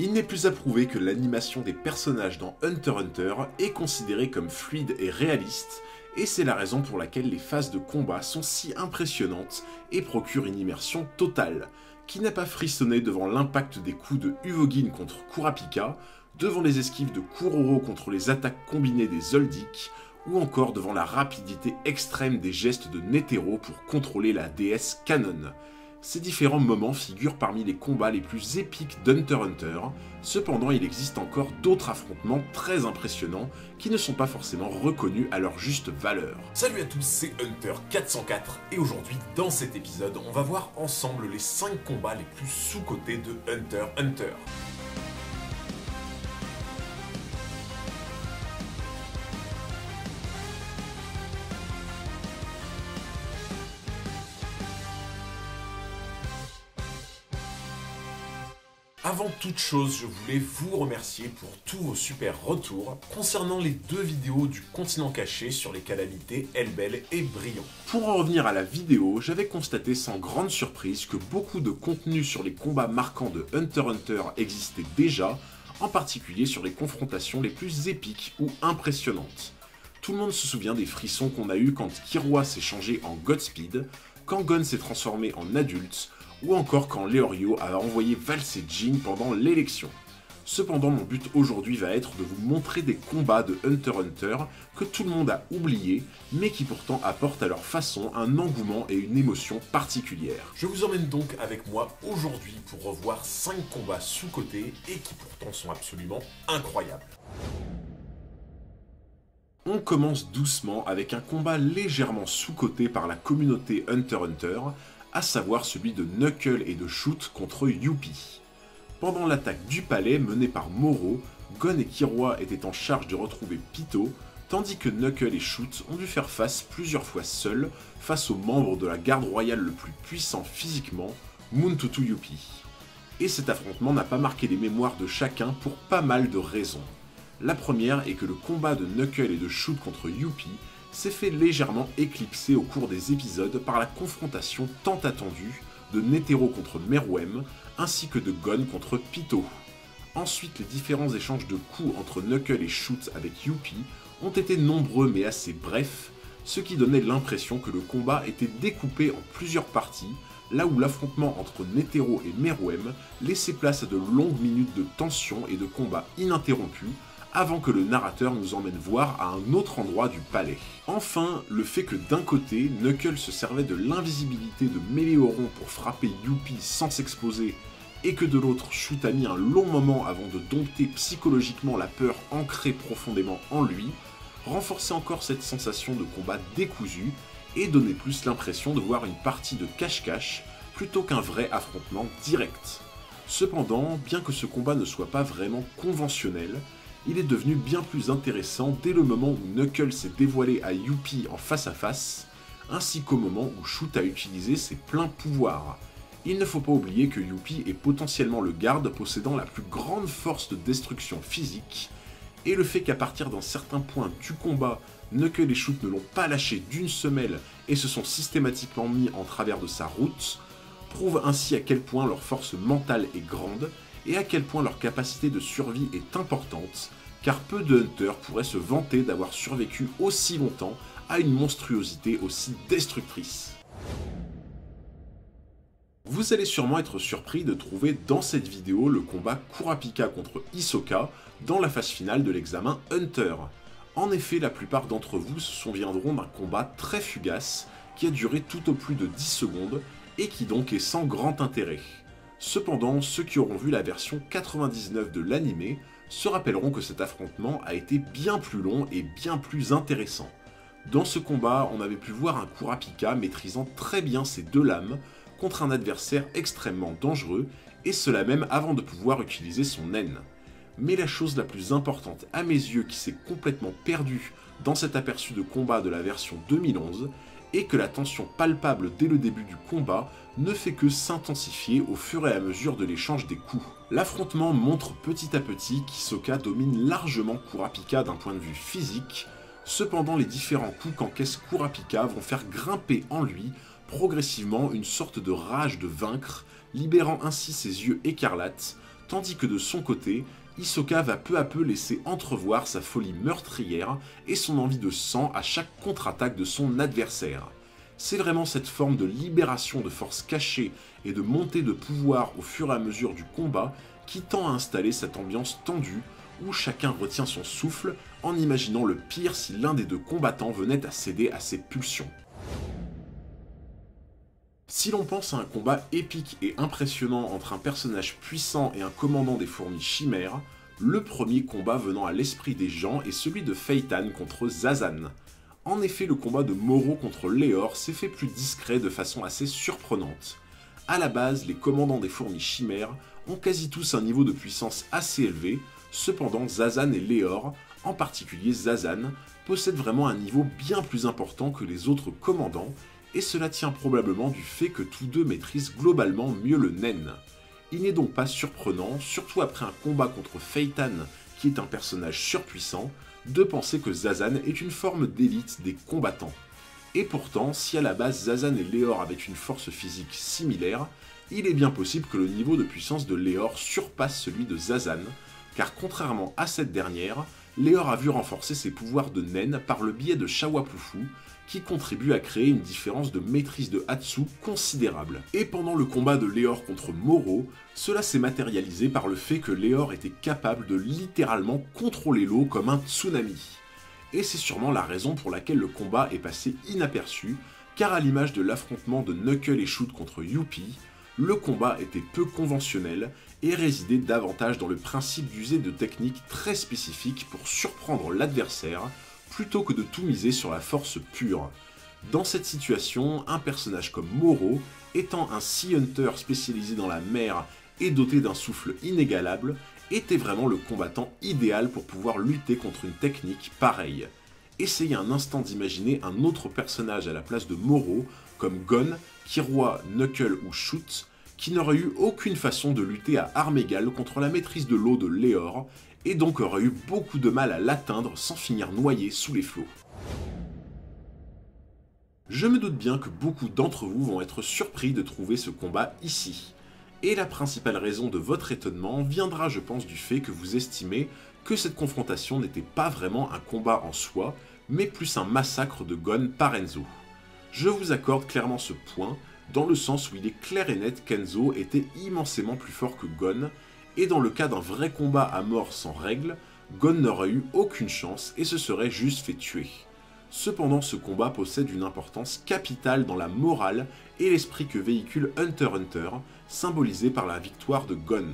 Il n'est plus à prouver que l'animation des personnages dans Hunter x Hunter est considérée comme fluide et réaliste, et c'est la raison pour laquelle les phases de combat sont si impressionnantes et procurent une immersion totale. Qui n'a pas frissonné devant l'impact des coups de Uvogin contre Kurapika, devant les esquives de Kuroro contre les attaques combinées des Zoldyck, ou encore devant la rapidité extrême des gestes de Netero pour contrôler la déesse Kanon. Ces différents moments figurent parmi les combats les plus épiques d'Hunter x Hunter, cependant il existe encore d'autres affrontements très impressionnants qui ne sont pas forcément reconnus à leur juste valeur. Salut à tous, c'est Hunter404 et aujourd'hui dans cet épisode on va voir ensemble les 5 combats les plus sous-cotés de Hunter x Hunter. Avant toute chose, je voulais vous remercier pour tous vos super retours concernant les 2 vidéos du continent caché sur les calamités Elbel et Brion. Pour en revenir à la vidéo, j'avais constaté sans grande surprise que beaucoup de contenu sur les combats marquants de Hunter x Hunter existait déjà, en particulier sur les confrontations les plus épiques ou impressionnantes. Tout le monde se souvient des frissons qu'on a eu quand Killua s'est changé en Godspeed, quand Gon s'est transformé en adulte, ou encore quand Leorio a envoyé valser Jin pendant l'élection. Cependant, mon but aujourd'hui va être de vous montrer des combats de Hunter x Hunter que tout le monde a oubliés, mais qui pourtant apportent à leur façon un engouement et une émotion particulière. Je vous emmène donc avec moi aujourd'hui pour revoir 5 combats sous-cotés et qui pourtant sont absolument incroyables. On commence doucement avec un combat légèrement sous-coté par la communauté Hunter x Hunter, à savoir celui de Knuckle et de Shoot contre Youpi. Pendant l'attaque du palais menée par Moro, Gon et Killua étaient en charge de retrouver Pitou, tandis que Knuckle et Shoot ont dû faire face plusieurs fois seuls face aux membres de la garde royale le plus puissant physiquement, Muntutu Youpi. Et cet affrontement n'a pas marqué les mémoires de chacun pour pas mal de raisons. La première est que le combat de Knuckle et de Shoot contre Youpi s'est fait légèrement éclipser au cours des épisodes par la confrontation tant attendue de Netero contre Meruem, ainsi que de Gon contre Pitou. Ensuite, les différents échanges de coups entre Knuckle et Shoot avec Youpi ont été nombreux mais assez brefs, ce qui donnait l'impression que le combat était découpé en plusieurs parties, là où l'affrontement entre Netero et Meruem laissait place à de longues minutes de tension et de combat ininterrompus, avant que le narrateur nous emmène voir à un autre endroit du palais. Enfin, le fait que d'un côté, Knuckle se servait de l'invisibilité de Méléoron pour frapper Youpi sans s'exposer, et que de l'autre, Shoot a mis un long moment avant de dompter psychologiquement la peur ancrée profondément en lui, renforçait encore cette sensation de combat décousu, et donnait plus l'impression de voir une partie de cache-cache, plutôt qu'un vrai affrontement direct. Cependant, bien que ce combat ne soit pas vraiment conventionnel, il est devenu bien plus intéressant dès le moment où Knuckle s'est dévoilé à Youpi en face à face, ainsi qu'au moment où Shoot a utilisé ses pleins pouvoirs. Il ne faut pas oublier que Youpi est potentiellement le garde possédant la plus grande force de destruction physique, et le fait qu'à partir d'un certain point du combat, Knuckle et Shoot ne l'ont pas lâché d'une semelle et se sont systématiquement mis en travers de sa route, prouve ainsi à quel point leur force mentale est grande, et à quel point leur capacité de survie est importante, car peu de hunters pourraient se vanter d'avoir survécu aussi longtemps à une monstruosité aussi destructrice. Vous allez sûrement être surpris de trouver dans cette vidéo le combat Kurapika contre Hisoka dans la phase finale de l'examen Hunter. En effet, la plupart d'entre vous se souviendront d'un combat très fugace qui a duré tout au plus de 10 secondes et qui donc est sans grand intérêt. Cependant, ceux qui auront vu la version 99 de l'anime se rappelleront que cet affrontement a été bien plus long et bien plus intéressant. Dans ce combat, on avait pu voir un Kurapika maîtrisant très bien ses 2 lames contre un adversaire extrêmement dangereux, et cela même avant de pouvoir utiliser son nen. Mais la chose la plus importante à mes yeux qui s'est complètement perdue dans cet aperçu de combat de la version 2011 est que la tension palpable dès le début du combat ne fait que s'intensifier au fur et à mesure de l'échange des coups. L'affrontement montre petit à petit qu'Hisoka domine largement Kurapika d'un point de vue physique, cependant les différents coups qu'encaisse Kurapika vont faire grimper en lui progressivement une sorte de rage de vaincre, libérant ainsi ses yeux écarlates, tandis que de son côté, Hisoka va peu à peu laisser entrevoir sa folie meurtrière et son envie de sang à chaque contre-attaque de son adversaire. C'est vraiment cette forme de libération de forces cachées et de montée de pouvoir au fur et à mesure du combat qui tend à installer cette ambiance tendue où chacun retient son souffle en imaginant le pire si l'un des deux combattants venait à céder à ses pulsions. Si l'on pense à un combat épique et impressionnant entre un personnage puissant et un commandant des fourmis chimères, le premier combat venant à l'esprit des gens est celui de Feitan contre Zazan. En effet, le combat de Moro contre Léor s'est fait plus discret de façon assez surprenante. A la base, les commandants des fourmis chimères ont quasi tous un niveau de puissance assez élevé, cependant Zazan et Léor, en particulier Zazan, possèdent vraiment un niveau bien plus important que les autres commandants, et cela tient probablement du fait que tous deux maîtrisent globalement mieux le nen. Il n'est donc pas surprenant, surtout après un combat contre Feitan, qui est un personnage surpuissant, de penser que Zazan est une forme d'élite des combattants. Et pourtant, si à la base Zazan et Léor avaient une force physique similaire, il est bien possible que le niveau de puissance de Léor surpasse celui de Zazan, car contrairement à cette dernière, Léor a vu renforcer ses pouvoirs de nen par le biais de Shawapufu, qui contribue à créer une différence de maîtrise de Hatsu considérable. Et pendant le combat de Léor contre Moro, cela s'est matérialisé par le fait que Léor était capable de littéralement contrôler l'eau comme un tsunami. Et c'est sûrement la raison pour laquelle le combat est passé inaperçu, car à l'image de l'affrontement de Knuckle et Shoot contre Youpi, le combat était peu conventionnel et résidait davantage dans le principe d'user de techniques très spécifiques pour surprendre l'adversaire, plutôt que de tout miser sur la force pure. Dans cette situation, un personnage comme Moro, étant un Sea Hunter spécialisé dans la mer et doté d'un souffle inégalable, était vraiment le combattant idéal pour pouvoir lutter contre une technique pareille. Essayez un instant d'imaginer un autre personnage à la place de Moro, comme Gon, Killua, Knuckle ou Shoot, qui n'aurait eu aucune façon de lutter à armes égales contre la maîtrise de l'eau de Léor, et donc aurait eu beaucoup de mal à l'atteindre sans finir noyé sous les flots. Je me doute bien que beaucoup d'entre vous vont être surpris de trouver ce combat ici. Et la principale raison de votre étonnement viendra, je pense, du fait que vous estimez que cette confrontation n'était pas vraiment un combat en soi, mais plus un massacre de Gon par Enzo. Je vous accorde clairement ce point, dans le sens où il est clair et net qu'Enzo était immensément plus fort que Gon, et dans le cas d'un vrai combat à mort sans règles, Gon n'aurait eu aucune chance et se serait juste fait tuer. Cependant, ce combat possède une importance capitale dans la morale et l'esprit que véhicule Hunter x Hunter, symbolisé par la victoire de Gon.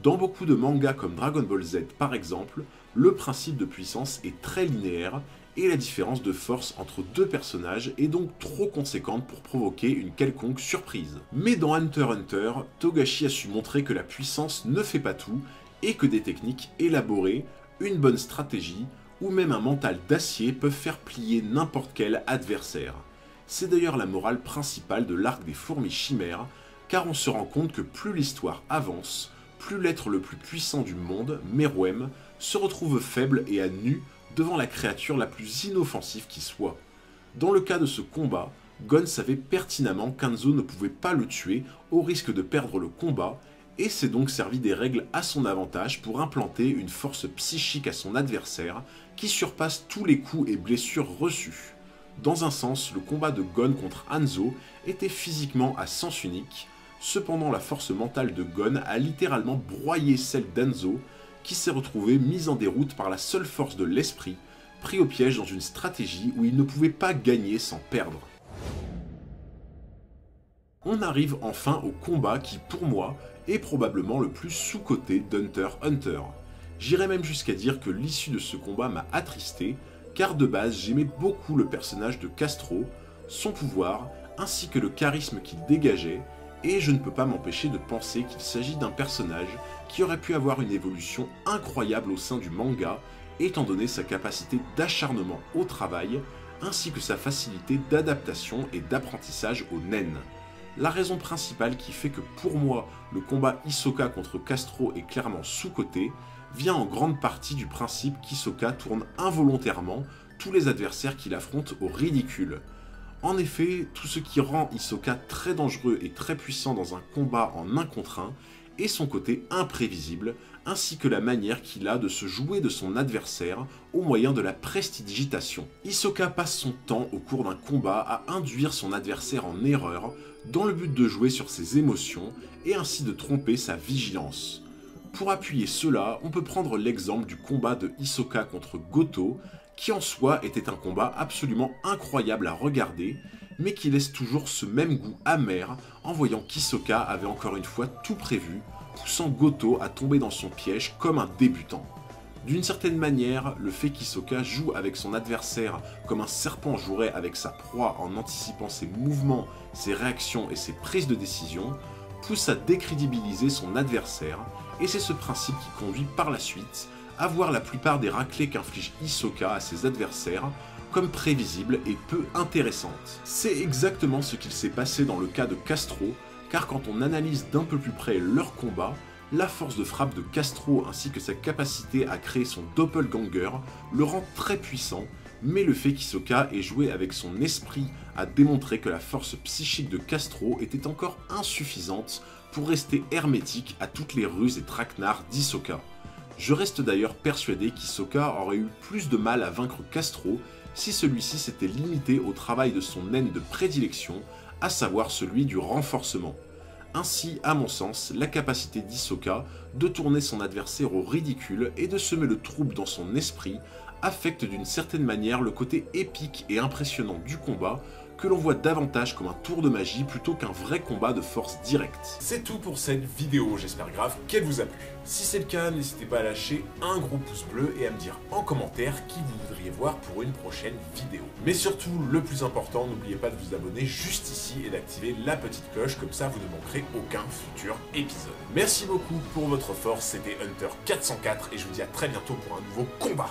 Dans beaucoup de mangas comme Dragon Ball Z par exemple, le principe de puissance est très linéaire et la différence de force entre deux personnages est donc trop conséquente pour provoquer une quelconque surprise. Mais dans Hunter x Hunter, Togashi a su montrer que la puissance ne fait pas tout et que des techniques élaborées, une bonne stratégie ou même un mental d'acier peuvent faire plier n'importe quel adversaire. C'est d'ailleurs la morale principale de l'arc des fourmis chimères, car on se rend compte que plus l'histoire avance, plus l'être le plus puissant du monde, Meruem, se retrouve faible et à nu devant la créature la plus inoffensive qui soit. Dans le cas de ce combat, Gon savait pertinemment qu'Hanzo ne pouvait pas le tuer au risque de perdre le combat, et s'est donc servi des règles à son avantage pour implanter une force psychique à son adversaire qui surpasse tous les coups et blessures reçus. Dans un sens, le combat de Gon contre Hanzo était physiquement à sens unique, cependant la force mentale de Gon a littéralement broyé celle d'Hanzo, qui s'est retrouvé mis en déroute par la seule force de l'esprit, pris au piège dans une stratégie où il ne pouvait pas gagner sans perdre. On arrive enfin au combat qui, pour moi, est probablement le plus sous-coté d'Hunter x Hunter. J'irais même jusqu'à dire que l'issue de ce combat m'a attristé, car de base j'aimais beaucoup le personnage de Castro, son pouvoir, ainsi que le charisme qu'il dégageait, et je ne peux pas m'empêcher de penser qu'il s'agit d'un personnage qui aurait pu avoir une évolution incroyable au sein du manga, étant donné sa capacité d'acharnement au travail, ainsi que sa facilité d'adaptation et d'apprentissage au nen. La raison principale qui fait que pour moi, le combat Hisoka contre Castro est clairement sous-coté, vient en grande partie du principe qu'Hisoka tourne involontairement tous les adversaires qu'il affronte au ridicule. En effet, tout ce qui rend Hisoka très dangereux et très puissant dans un combat en 1 contre 1 et son côté imprévisible, ainsi que la manière qu'il a de se jouer de son adversaire au moyen de la prestidigitation. Hisoka passe son temps au cours d'un combat à induire son adversaire en erreur, dans le but de jouer sur ses émotions et ainsi de tromper sa vigilance. Pour appuyer cela, on peut prendre l'exemple du combat de Hisoka contre Goto, qui en soi était un combat absolument incroyable à regarder, mais qui laisse toujours ce même goût amer en voyant qu'Hisoka avait encore une fois tout prévu, poussant Goto à tomber dans son piège comme un débutant. D'une certaine manière, le fait qu'Hisoka joue avec son adversaire comme un serpent jouerait avec sa proie en anticipant ses mouvements, ses réactions et ses prises de décision, pousse à décrédibiliser son adversaire, et c'est ce principe qui conduit par la suite à voir la plupart des raclées qu'inflige Hisoka à ses adversaires comme prévisibles et peu intéressantes. C'est exactement ce qu'il s'est passé dans le cas de Castro, car quand on analyse d'un peu plus près leur combat, la force de frappe de Castro ainsi que sa capacité à créer son doppelganger le rend très puissant, mais le fait qu'Hisoka ait joué avec son esprit a démontré que la force psychique de Castro était encore insuffisante pour rester hermétique à toutes les ruses et traquenards d'Hisoka. Je reste d'ailleurs persuadé qu'Hisoka aurait eu plus de mal à vaincre Castro si celui-ci s'était limité au travail de son naine de prédilection, à savoir celui du renforcement. Ainsi, à mon sens, la capacité d'Hisoka de tourner son adversaire au ridicule et de semer le trouble dans son esprit affecte d'une certaine manière le côté épique et impressionnant du combat, que l'on voit davantage comme un tour de magie plutôt qu'un vrai combat de force directe. C'est tout pour cette vidéo, j'espère grave qu'elle vous a plu. Si c'est le cas, n'hésitez pas à lâcher un gros pouce bleu et à me dire en commentaire qui vous voudriez voir pour une prochaine vidéo. Mais surtout, le plus important, n'oubliez pas de vous abonner juste ici et d'activer la petite cloche, comme ça vous ne manquerez aucun futur épisode. Merci beaucoup pour votre force, c'était Hunter404 et je vous dis à très bientôt pour un nouveau combat.